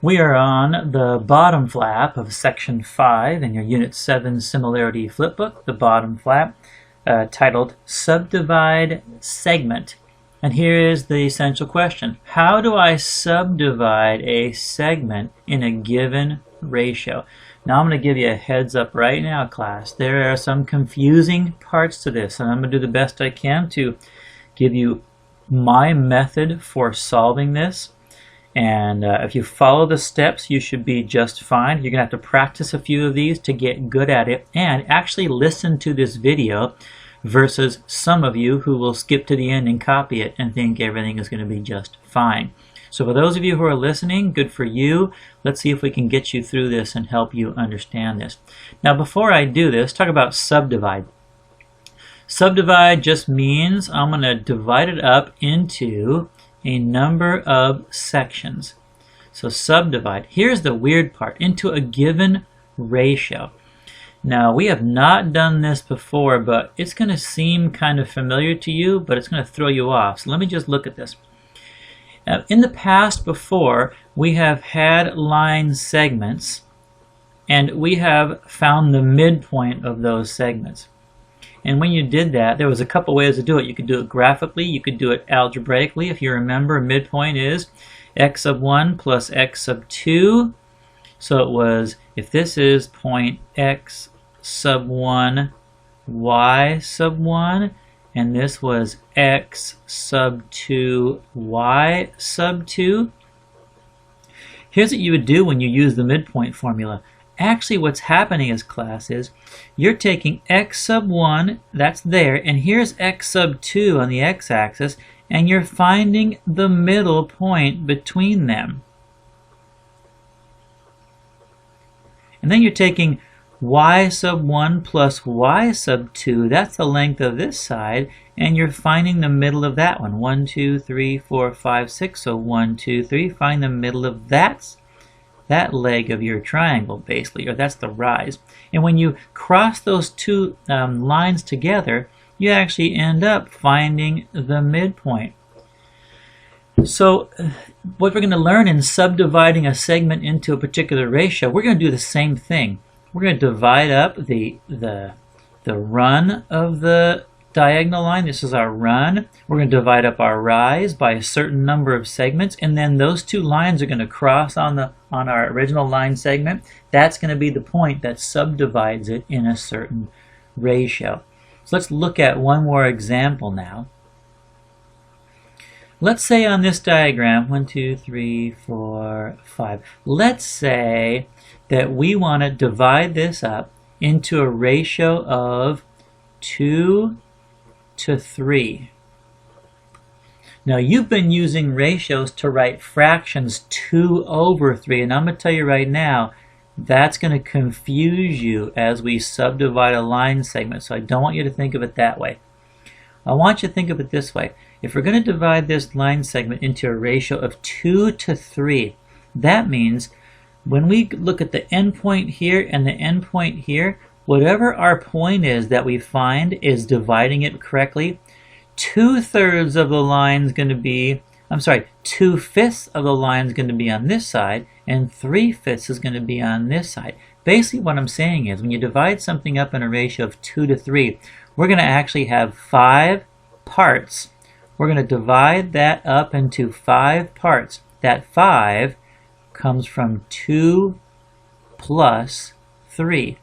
We are on the bottom flap of section 5 in your Unit 7 Similarity Flipbook, the bottom flap, titled Subdivide Segment. And here is the essential question. How do I subdivide a segment in a given ratio? Now I'm going to give you a heads up right now, class. There are some confusing parts to this, and I'm going to do the best I can to give you my method for solving this. And if you follow the steps, you should be just fine. You're going to have to practice a few of these to get good at it and actually listen to this video versus some of you who will skip to the end and copy it and think everything is going to be just fine. So for those of you who are listening, good for you. Let's see if we can get you through this and help you understand this. Now before I do this, talk about subdivide. Subdivide just means I'm going to divide it up into a number of sections. So subdivide, here's the weird part, into a given ratio. Now we have not done this before, but it's going to seem kind of familiar to you, but it's going to throw you off. So let me just look at this. In the past before, we have had line segments and we have found the midpoint of those segments. And when you did that, there was a couple ways to do it. You could do it graphically, you could do it algebraically. If you remember, midpoint is x sub 1 plus x sub 2. So it was, if this is point x sub 1, y sub 1, and this was x sub 2, y sub 2. Here's what you would do when you use the midpoint formula. Actually, what's happening as class is you're taking x sub 1, that's there, and here's x sub 2 on the x-axis, and you're finding the middle point between them. And then you're taking y sub 1 plus y sub 2, that's the length of this side, and you're finding the middle of that one. 1, 2, 3, 4, 5, 6, so 1, 2, 3, find the middle of that leg of your triangle, basically, or that's the rise. And when you cross those two lines together, you actually end up finding the midpoint. So what we're going to learn in subdividing a segment into a particular ratio, we're going to do the same thing. We're going to divide up the run of the diagonal line. This is our run. We're going to divide up our rise by a certain number of segments, and then those two lines are going to cross on our original line segment. That's going to be the point that subdivides it in a certain ratio. So let's look at one more example now. Let's say on this diagram, 1, 2, 3, 4, 5. Let's say that we want to divide this up into a ratio of 2 to 3. Now you've been using ratios to write fractions 2 over 3, and I'm going to tell you right now that's going to confuse you as we subdivide a line segment, so I don't want you to think of it that way. I want you to think of it this way. If we're going to divide this line segment into a ratio of 2 to 3, that means when we look at the endpoint here and the endpoint here, whatever our point is that we find is dividing it correctly. 2/3 of the line is going to be, 2/5 of the line is going to be on this side, and 3/5 is going to be on this side. Basically what I'm saying is when you divide something up in a ratio of 2 to 3, we're going to actually have 5 parts. We're going to divide that up into 5 parts. That 5 comes from 2 plus 3.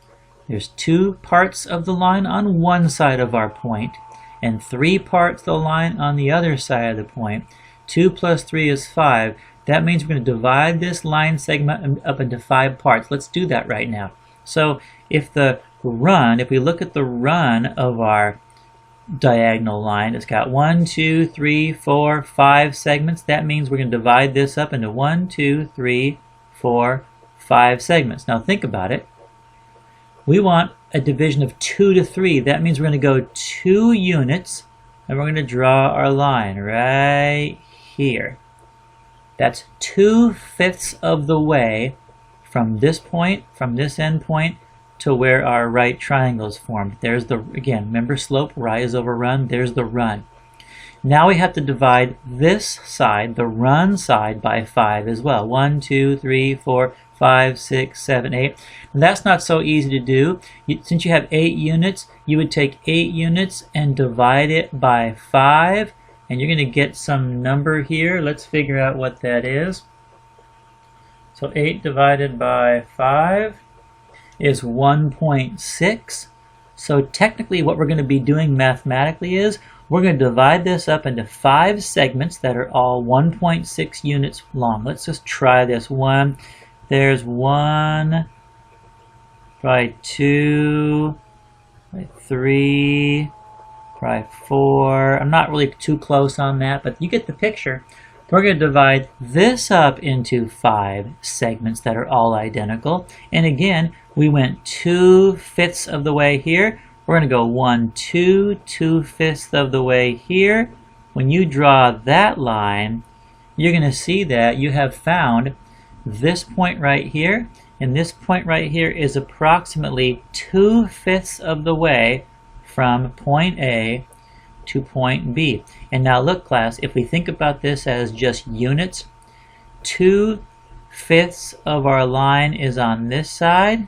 There's 2 parts of the line on one side of our point and 3 parts of the line on the other side of the point. 2 plus 3 is 5. That means we're going to divide this line segment up into 5 parts. Let's do that right now. So if we look at the run of our diagonal line, it's got 1, 2, 3, 4, 5 segments. That means we're going to divide this up into 1, 2, 3, 4, 5 segments. Now think about it. We want a division of 2 to 3. That means we're going to go 2 units and we're going to draw our line right here. That's 2/5 of the way from this point, from this end point, to where our right triangle is formed. There's the, again, remember slope, rise over run, there's the run. Now we have to divide this side, the run side, by 5 as well. 1, 2, 3, 4, 5, 6, 7, 8. And that's not so easy to do. Since you have 8 units, you would take 8 units and divide it by 5. And you're going to get some number here. Let's figure out what that is. So 8 divided by 5 is 1.6. So technically what we're going to be doing mathematically is we're going to divide this up into 5 segments that are all 1.6 units long. Let's just try this one. There's 1, probably 2, probably 3, probably 4. I'm not really too close on that, but you get the picture. We're going to divide this up into 5 segments that are all identical. And again, we went 2/5 of the way here. We're going to go 1, 2, 2/5 of the way here. When you draw that line, you're going to see that you have found this point right here, and this point right here is approximately 2/5 of the way from point A to point B. And now look, class, if we think about this as just units, 2/5 of our line is on this side,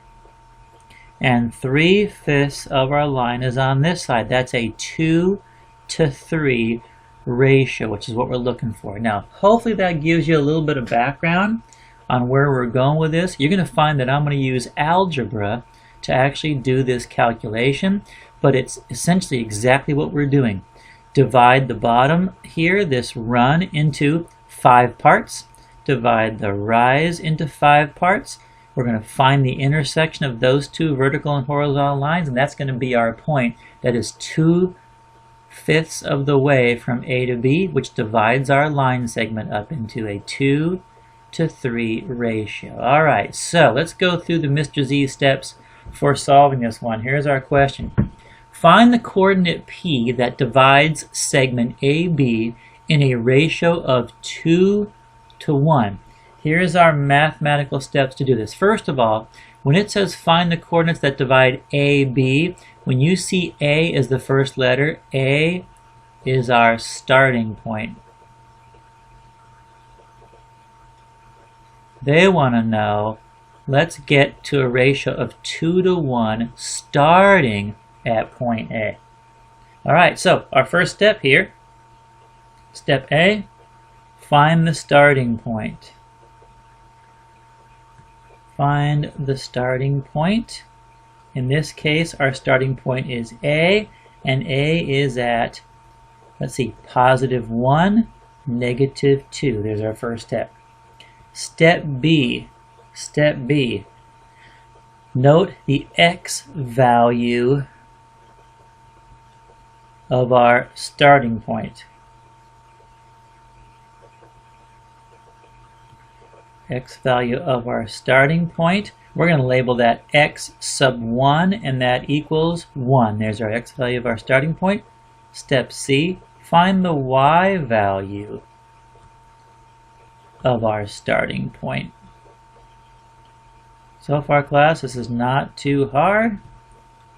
and 3/5 of our line is on this side. That's a 2 to 3 ratio, which is what we're looking for. Now, hopefully that gives you a little bit of background on where we're going with this. You're going to find that I'm going to use algebra to actually do this calculation, but it's essentially exactly what we're doing. Divide the bottom here, this run, into 5 parts. Divide the rise into 5 parts. We're going to find the intersection of those 2 vertical and horizontal lines, and that's going to be our point. That is 2/5 of the way from A to B, which divides our line segment up into a 2 to 3 ratio. All right, so let's go through the Mr. Z steps for solving this one. Here's our question. Find the coordinate P that divides segment AB in a ratio of 2 to 1. Here's our mathematical steps to do this. First of all, when it says find the coordinates that divide AB, when you see A as the first letter, A is our starting point. They want to know, let's get to a ratio of 2 to 1 starting at point A. Alright, so our first step here, step A, find the starting point. Find the starting point. In this case, our starting point is A, and A is at, let's see, +1, -2. There's our first step. Step B. Note the X value of our starting point. X value of our starting point. We're going to label that X sub 1, and that equals 1. There's our X value of our starting point. Step C, find the Y value of our starting point. So far, class, this is not too hard.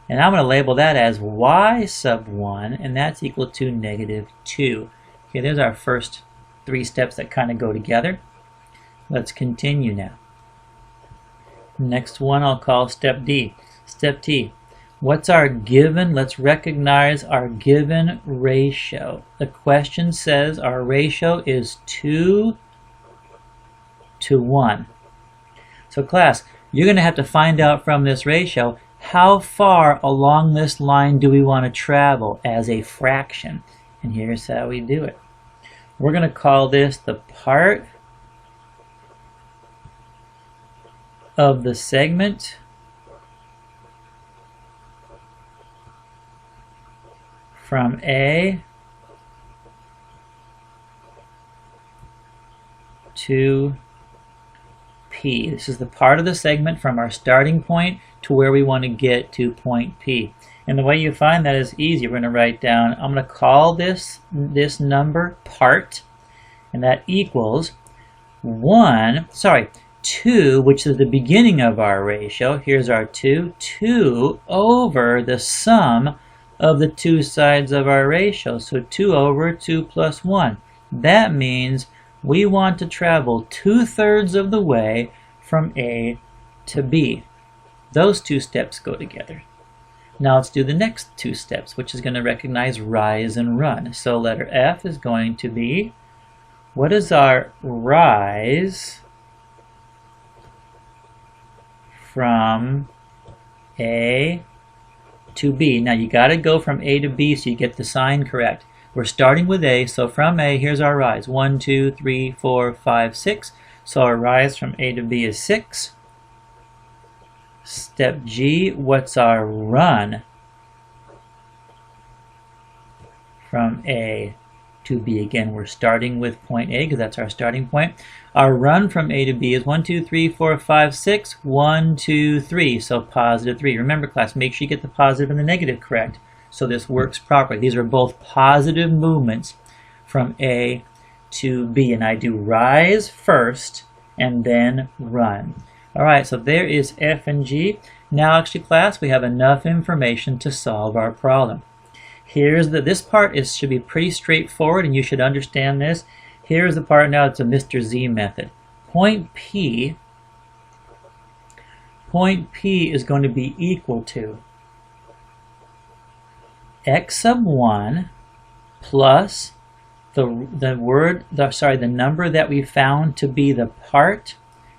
And I'm going to label that as Y sub 1, and that's equal to -2. Okay, there's our first 3 steps that kind of go together. Let's continue now. Next one I'll call step D. Step T. What's our given? Let's recognize our given ratio. The question says our ratio is 2 to 1. So class, you're going to have to find out from this ratio how far along this line do we want to travel as a fraction. And here's how we do it. We're going to call this the part of the segment from A to P. This is the part of the segment from our starting point to where we want to get to point P. And the way you find that is easy. We're going to write down, I'm going to call this number part, and that equals 2, which is the beginning of our ratio. Here's our 2 over the sum of the two sides of our ratio. So 2 over 2 plus 1. That means we want to travel 2/3 of the way from A to B. Those two steps go together. Now let's do the next two steps, which is going to recognize rise and run. So letter F is going to be, what is our rise from A to B? Now you got to go from A to B so you get the sign correct. We're starting with A, so from A, here's our rise. 1, 2, 3, 4, 5, 6. So our rise from A to B is 6. Step G, what's our run from A to B? Again, we're starting with point A because that's our starting point. Our run from A to B is 1, 2, 3, 4, 5, 6. 1, 2, 3. So positive 3. Remember, class, make sure you get the positive and the negative correct so this works properly. These are both positive movements from A to B. And I do rise first and then run. Alright, so there is F and G. Now actually, class, we have enough information to solve our problem. This part should be pretty straightforward and you should understand this. Here's the part now, it's a Mr. Z method. Point P is going to be equal to x sub 1 plus the number that we found to be the part.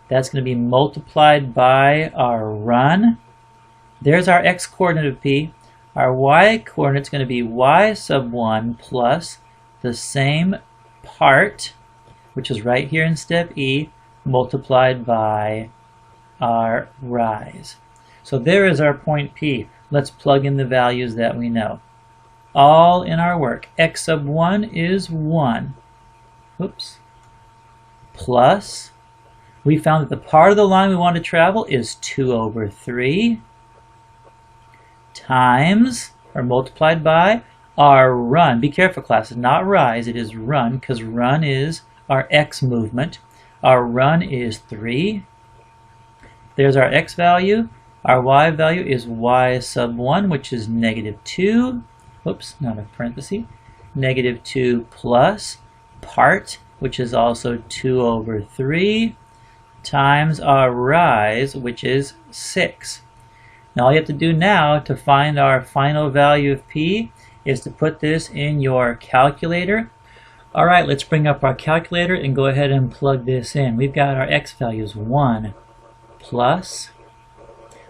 That's going to be multiplied by our run. There's our x coordinate of P. Our y coordinate is going to be y sub 1 plus the same part, which is right here in step E, multiplied by our rise. So there is our point P. Let's plug in the values that we know. All in our work. X sub 1 is 1. Oops. Plus, we found that the part of the line we want to travel is 2 over 3 times, or multiplied by, our run. Be careful, class. It's not rise, it is run, because run is our x movement. Our run is 3. There's our x value. Our y value is y sub 1, which is negative 2. Oops, not a parenthesis. Negative 2 plus part, which is also 2 over 3, times our rise, which is 6. Now all you have to do now to find our final value of P is to put this in your calculator. Alright, let's bring up our calculator and go ahead and plug this in. We've got our x values 1 plus,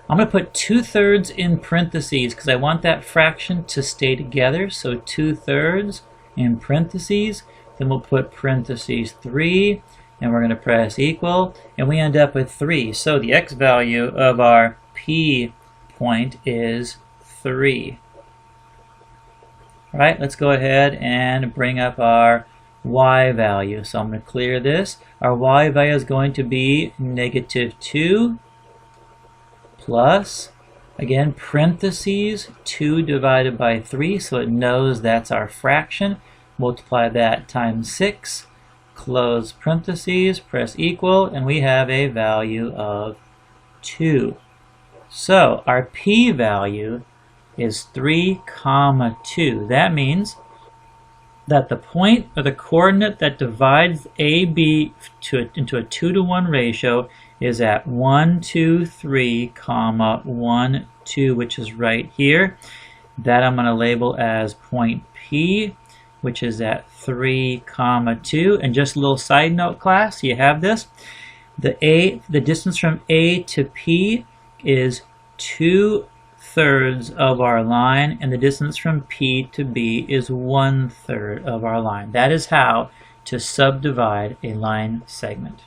I'm going to put 2/3 in parentheses because I want that fraction to stay together. So 2/3 in parentheses, then we'll put parentheses 3, and we're going to press equal, and we end up with 3. So the x value of our P point is 3. All right, let's go ahead and bring up our y value. So I'm going to clear this. Our y value is going to be negative 2 plus, again, parentheses 2 divided by 3, so it knows that's our fraction. Multiply that times 6, close parentheses, press equal, and we have a value of 2. So our P value is 3, 2. That means that the point or the coordinate that divides AB into a 2-to-1 ratio is at 1, 2, 3, 1, 2, which is right here. That I'm going to label as point P, which is at 3, 2. And just a little side note, class, you have this. The distance from A to P is 2/3 of our line, and the distance from P to B is 1/3 of our line. That is how to subdivide a line segment.